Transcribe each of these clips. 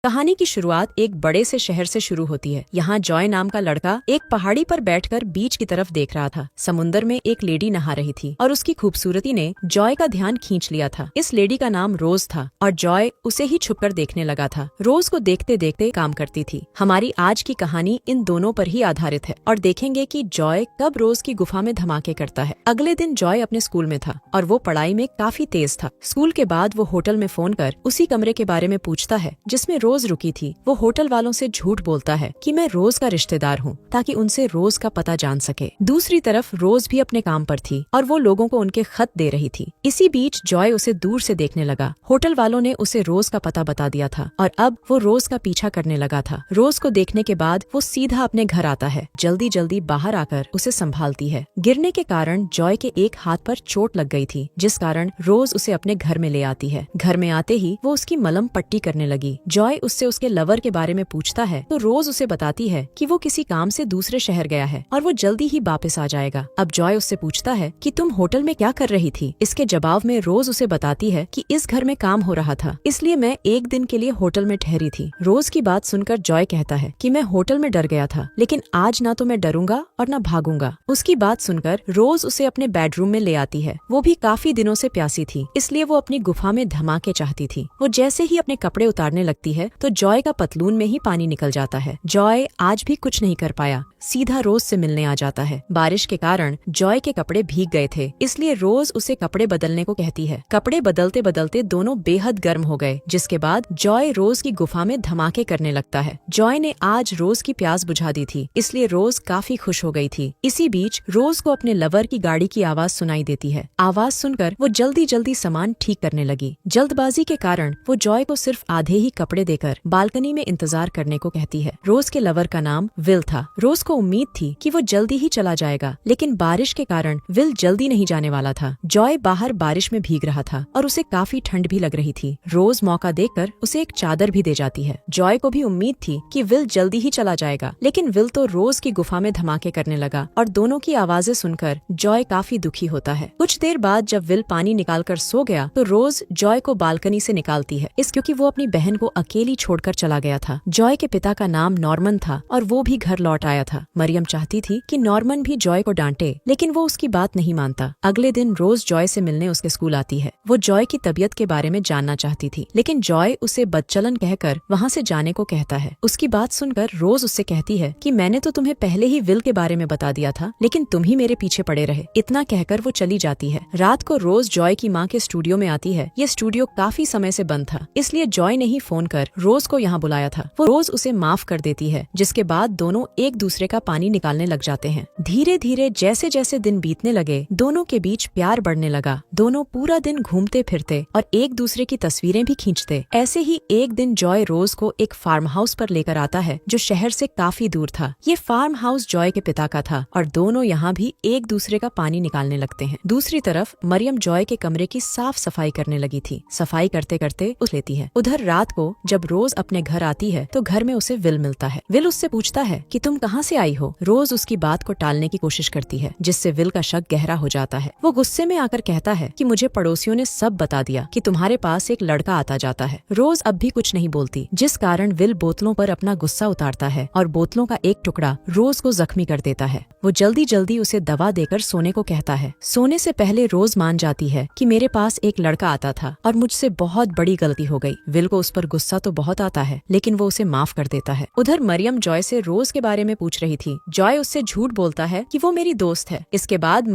कहानी की शुरुआत एक बड़े से शहर से शुरू होती है। यहाँ जॉय नाम का लड़का एक पहाड़ी पर बैठकर बीच की तरफ देख रहा था। समुद्र में एक लेडी नहा रही थी और उसकी खूबसूरती ने जॉय का ध्यान खींच लिया था। इस लेडी का नाम रोज था और जॉय उसे ही छुपकर देखने लगा था। रोज को देखते देखते काम करती थी। हमारी आज की कहानी इन दोनों पर ही आधारित है और देखेंगे कि जॉय कब रोज की गुफा में धमाके करता है। अगले दिन जॉय अपने स्कूल में था और वो पढ़ाई में काफी तेज था। स्कूल के बाद वो होटल में फोन कर उसी कमरे के बारे में पूछता है जिसमें रोज रुकी थी। वो होटल वालों से झूठ बोलता है कि मैं रोज का रिश्तेदार हूँ ताकि उनसे रोज का पता जान सके। दूसरी तरफ रोज भी अपने काम पर थी और वो लोगों को उनके खत दे रही थी। इसी बीच जॉय उसे दूर से देखने लगा। होटल वालों ने उसे रोज का पता बता दिया था और अब वो रोज का पीछा करने लगा था। रोज को देखने के बाद वो सीधा अपने घर आता है। जल्दी जल्दी बाहर आकर उसे संभालती है। गिरने के कारण जॉय के एक हाथ पर चोट लग गई थी, जिस कारण रोज उसे अपने घर में ले आती है। घर में आते ही वो उसकी मलहम पट्टी करने लगी। जॉय उससे उसके लवर के बारे में पूछता है तो रोज उसे बताती है कि वो किसी काम से दूसरे शहर गया है और वो जल्दी ही वापस आ जाएगा। अब जॉय उससे पूछता है कि तुम होटल में क्या कर रही थी। इसके जवाब में रोज उसे बताती है कि इस घर में काम हो रहा था, इसलिए मैं एक दिन के लिए होटल में ठहरी थी। रोज की बात सुनकर जॉय कहता है कि मैं होटल में डर गया था, लेकिन आज ना तो मैं डरूंगा और ना भागूंगा। उसकी बात सुनकर रोज उसे अपने बेडरूम में ले आती है। वो भी काफी दिनों से प्यासी थी, इसलिए वो अपनी गुफा में धमाके चाहती थी। वो जैसे ही अपने कपड़े उतारने लगती है तो जॉय का पतलून में ही पानी निकल जाता है। जॉय आज भी कुछ नहीं कर पाया, सीधा रोज से मिलने आ जाता है। बारिश के कारण जॉय के कपड़े भीग गए थे, इसलिए रोज उसे कपड़े बदलने को कहती है। कपड़े बदलते बदलते दोनों बेहद गर्म हो गए, जिसके बाद जॉय रोज की गुफा में धमाके करने लगता है। जॉय ने आज रोज की प्यास बुझा दी थी, इसलिए रोज काफी खुश हो गई थी। इसी बीच रोज को अपने लवर की गाड़ी की आवाज सुनाई देती है। आवाज सुनकर वो जल्दी जल्दी सामान ठीक करने लगी। जल्दबाजी के कारण वो जॉय को सिर्फ आधे ही कपड़े देकर बालकनी में इंतजार करने को कहती है। रोज के लवर का नाम विल था। रोज को उम्मीद थी कि वो जल्दी ही चला जाएगा, लेकिन बारिश के कारण विल जल्दी नहीं जाने वाला था। जॉय बाहर बारिश में भीग रहा था और उसे काफी ठंड भी लग रही थी। रोज मौका देखकर उसे एक चादर भी दे जाती है। जॉय को भी उम्मीद थी कि विल जल्दी ही चला जाएगा, लेकिन विल तो रोज की गुफा में धमाके करने लगा और दोनों की आवाजें सुनकर जॉय काफी दुखी होता है। कुछ देर बाद जब विल पानी निकाल कर सो गया तो रोज जॉय को बालकनी से निकालती है, क्योंकि वो अपनी बहन को अकेली छोड़कर चला गया था। जॉय के पिता का नाम नॉर्मन था और वो भी घर लौट आया था। मरियम चाहती थी कि नॉर्मन भी जॉय को डांटे, लेकिन वो उसकी बात नहीं मानता। अगले दिन रोज जॉय से मिलने उसके स्कूल आती है। वो जॉय की तबीयत के बारे में जानना चाहती थी, लेकिन जॉय उसे बदचलन कहकर वहाँ से जाने को कहता है। उसकी बात सुनकर रोज उससे कहती है कि मैंने तो तुम्हें पहले ही विल के बारे में बता दिया था, लेकिन तुम ही मेरे पीछे पड़े रहे। इतना कहकर वो चली जाती है। रात को रोज जॉय की माँ के स्टूडियो में आती है। ये स्टूडियो काफी समय से बंद था, इसलिए जॉय ने ही फोन कर रोज को यहाँ बुलाया था। वो रोज उसे माफ कर देती है, जिसके बाद दोनों एक दूसरे का पानी निकालने लग जाते हैं। धीरे धीरे जैसे जैसे दिन बीतने लगे, दोनों के बीच प्यार बढ़ने लगा। दोनों पूरा दिन घूमते फिरते और एक दूसरे की तस्वीरें भी खींचते। ऐसे ही एक दिन जॉय रोज को एक फार्म हाउस पर लेकर आता है, जो शहर से काफी दूर था। ये फार्म हाउस जॉय के पिता का था और दोनों यहाँ भी एक दूसरे का पानी निकालने लगते हैं। दूसरी तरफ मरियम जॉय के कमरे की साफ सफाई करने लगी थी। सफाई करते करते उस लेती है। उधर रात को जब रोज अपने घर आती है तो घर में उसे विल मिलता है। विल उससे पूछता है कि तुम कहाँ से आई हो। रोज उसकी बात को टालने की कोशिश करती है, जिससे विल का शक गहरा हो जाता है। वो गुस्से में आकर कहता है कि मुझे पड़ोसियों ने सब बता दिया कि तुम्हारे पास एक लड़का आता जाता है। रोज अब भी कुछ नहीं बोलती, जिस कारण विल बोतलों पर अपना गुस्सा उतारता है और बोतलों का एक टुकड़ा रोज को जख्मी कर देता है। वो जल्दी जल्दी उसे दवा देकर सोने को कहता है। सोने से पहले रोज मान जाती है कि मेरे पास एक लड़का आता था और मुझसे बहुत बड़ी गलती हो गई। विल को उस पर गुस्सा तो बहुत आता है, लेकिन वो उसे माफ कर देता है। उधर मरियम जॉय से रोज के बारे में पूछ रही थी। जॉय उससे झूठ बोलता है कि वो मेरी दोस्त है। इसके बाद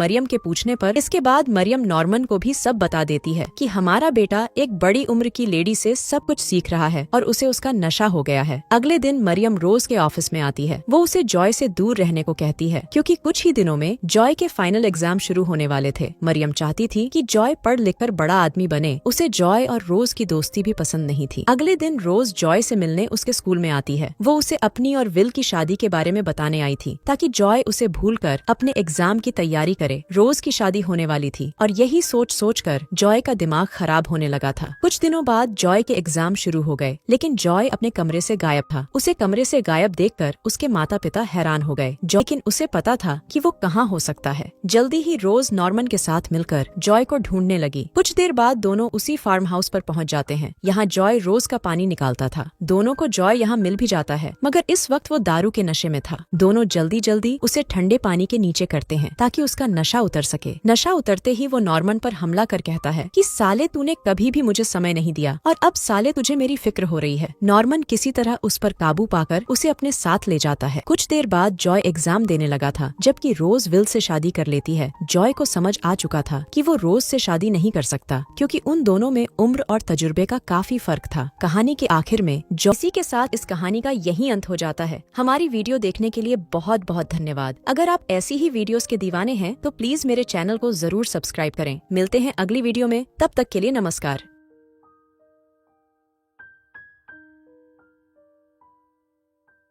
मरियम नॉर्मन को भी सब बता देती है कि हमारा बेटा एक बड़ी उम्र की लेडी से सब कुछ सीख रहा है और उसे उसका नशा हो गया है। अगले दिन मरियम रोज के ऑफिस में आती है। वो उसे जॉय से दूर रहने को कहती है, क्योंकि कुछ ही दिनों में जॉय के फाइनल एग्जाम शुरू होने वाले थे। मरियम चाहती थी कि जॉय पढ़ लिख कर बड़ा आदमी बने। उसे जॉय और रोज की दोस्ती भी पसंद नहीं थी। अगले दिन रोज जॉय से मिलने उसके स्कूल में आती है। वो उसे अपनी और विल की शादी के बारे में बताने आई थी, ताकि जॉय उसे भूलकर अपने एग्जाम की तैयारी करे। रोज की शादी होने वाली थी और यही सोच सोच कर जॉय का दिमाग खराब होने लगा था। कुछ दिनों बाद जॉय के एग्जाम शुरू हो गए, लेकिन जॉय अपने कमरे से गायब था। उसे कमरे से गायब देखकर उसके माता पिता हैरान हो गए, लेकिन उसे पता था कि वो कहाँ हो सकता है। जल्दी ही रोज नॉर्मन के साथ मिलकर जॉय को ढूंढने लगी। कुछ देर बाद दोनों उसी फार्म हाउस पर पहुँच जाते हैं। यहाँ जॉय रोज का पानी निकालता था। दोनों को जॉय यहाँ मिल भी जाता है, मगर इस वक्त वो दारू के नशे में था। दोनों जल्दी जल्दी उसे ठंडे पानी के नीचे करते हैं ताकि उसका नशा उतर सके। नशा उतरते ही वो नॉर्मन पर हमला कर कहता है कि साले तूने कभी भी मुझे समय नहीं दिया और अब साले तुझे मेरी फिक्र हो रही है। नॉर्मन किसी तरह उस पर काबू पाकर उसे अपने साथ ले जाता है। कुछ देर बाद जॉय एग्जाम देने लगा था, जबकि रोज विल से शादी कर लेती है। जॉय को समझ आ चुका था कि वो रोज से शादी नहीं कर सकता, क्योंकि उन दोनों में उम्र और तजुर्बे का काफी फर्क था। कहानी के आखिर में इसी के साथ इस कहानी का यही अंत हो जाता है। हमारी वीडियो देखने के लिए बहुत बहुत धन्यवाद। अगर आप ऐसी ही वीडियोस के दीवाने हैं तो प्लीज मेरे चैनल को जरूर सब्सक्राइब करें। मिलते हैं अगली वीडियो में, तब तक के लिए नमस्कार।